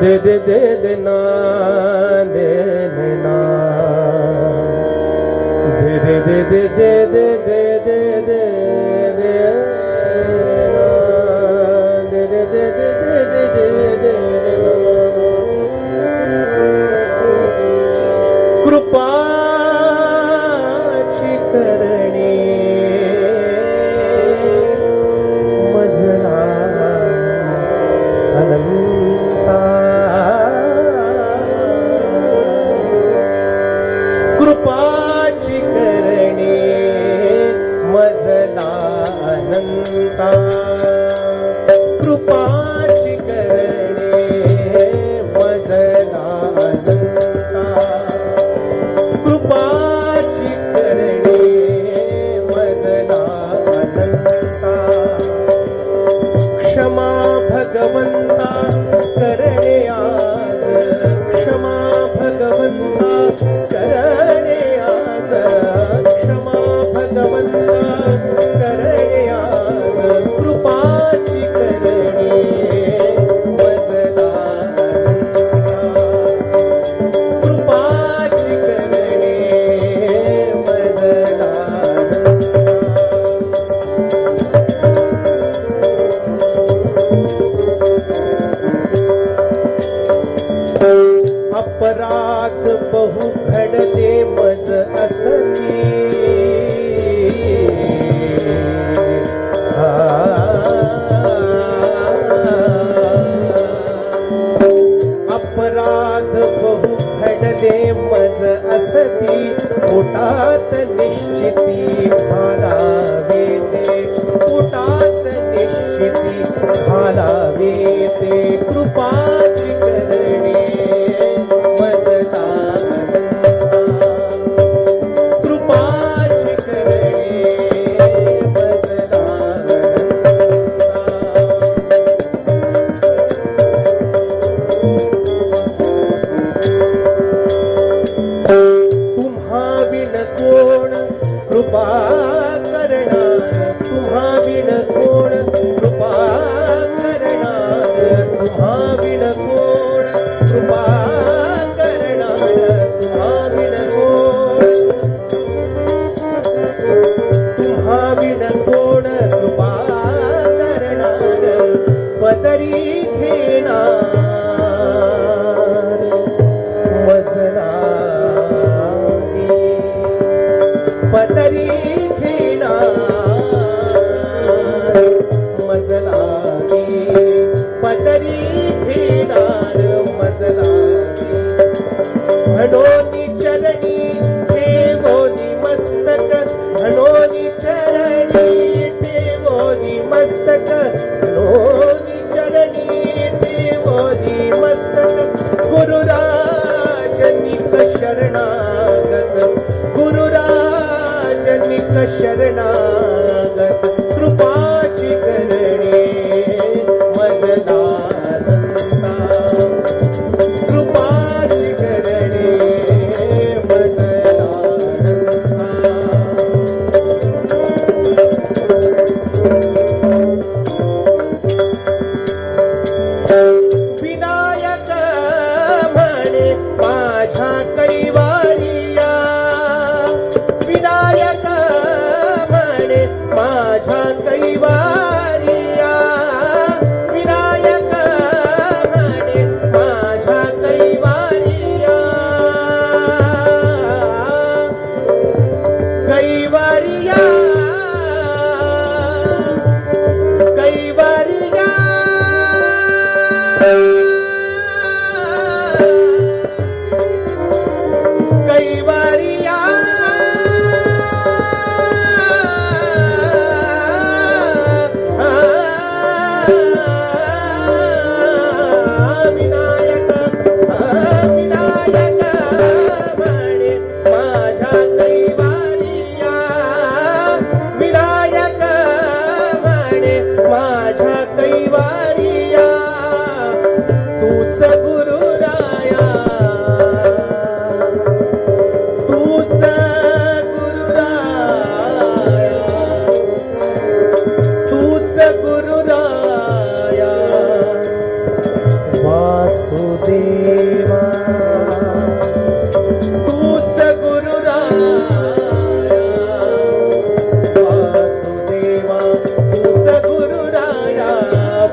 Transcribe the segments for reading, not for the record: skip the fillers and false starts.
दे दे दे दे ना दे दे ना दे दे दे दे दे दे दे दे दे दे दे दे दे दे दे कृपाची करणी मजला अनंता कृपाची करणी मजला अनंता कृपाची करणी मजला अनंता कृपाची करणी मजला अनंता क्षमा भगवंता करणे आज क्षमा भगवंता करणे आज क्षमा भगवंता करणे आज कृपाची करणी मजला कृपाची करणी मजला अपराध बहु घडले मज असती अपराध बहु घडले मज असती पोटात निश्चिती घालावे ते पोटात निश्चिती घालावे ते कृपाची करणी मजला कृपाची करणी मजला तुम्हा बिन कोण कृपा करणार तुम्हा बिन कोण कृपा करणार तुम्हा बिन कोण कृपा करणार तुम्हा बिन कोण तुम्हा बिन कोण कृपा करणार पदरी घेणार मजला पदरी घेणार मजला पदरी घेणार मजला म्हणोनी चरणी ठेवोनी मस्तक म्हणोनी चरणी ठेवोनी मस्तक म्हणोनी चरणी ठेवोनी मस्तक गुरुराजनिक शरणागत गुरुराजनिक शरणागत कृपाची करणी मजला कृपाची करणी मजला विनायक म्हणे माझ्या कैवारिया विनायक म्हणे माझ्या कैवारिया विनायक म्हणे माझ्या कैवारिया कैवारिया कैवारिया कैवारिया विनायक विनायक म्हणे माझ्या कैवारिया विनायक म्हणे माझ्या कैवारिया वासुदेवा तूच गुरुराया वासुदेवा तूच गुरुराया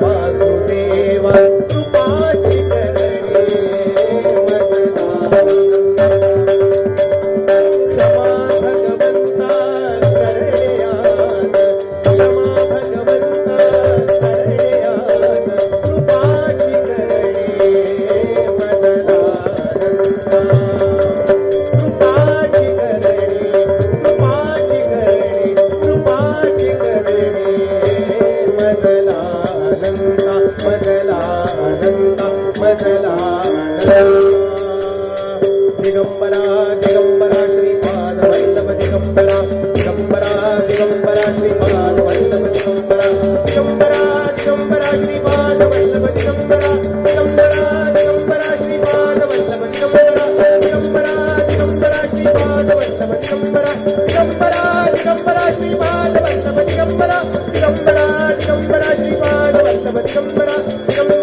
वासुदेवा कृपाची करणे क्षमा भगवंता करण्यात क्षमा भगवंता करण्यात कृपाची करणे मदनानंदा कृपाची करणे कृपाची करणे कृपाची करणे मदनानंदा मदनानंदा मदनानंदा दिगंबरा दिगंबरा श्रीपाद वल्लभ दिगंबरा दिगंबरा दिगंबरा श्रीपाद वल्लभ दिगंबरा दिगंबरा दिगंबरा श्रीपाद वल्लभ दिगंबरा दिगंबरा दिगंबरा श्रीपाद वल्लभ दिगंबरा दिगंबरा दिगंबरा श्रीपाद वल्लभ दिगंबरा दिगंबरा दिगंबरा श्रीपाद वल्लभ दिगंबरा दिगंबरा दिगंबरा श्रीपाद वल्लभ दिगंबरा दिगंबरा